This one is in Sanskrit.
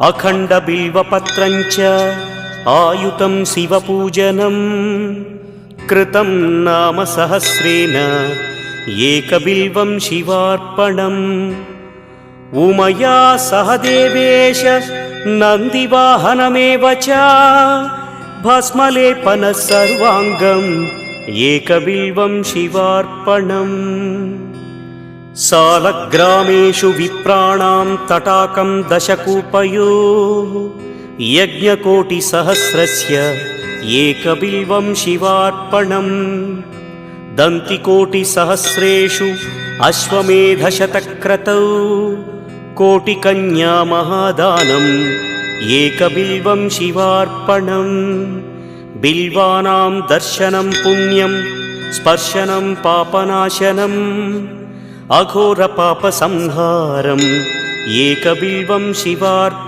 अखण्डबिल्वपत्रञ्च आयुतं शिवपूजनं कृतं नाम सहस्रेण एकबिल्वं शिवार्पणम् उमया सह देवेश नन्दिवाहनमेव च भस्मलेपनः सर्वाङ्गम् एकबिल्वं शिवार्पणम् सालग्रामेषु विप्राणां तटाकं दशकूपयोः यज्ञकोटिसहस्रस्य एकबिल्वं शिवार्पणम् दन्तिकोटिसहस्रेषु अश्वमेधशतक्रतौ कोटिकन्या महादानम् एकबिल्वं शिवार्पणम् बिल्वानां दर्शनं पुण्यं स्पर्शनं पापनाशनम् अघोरपापसंहारम् एकबिल्वं शिवार्पणम्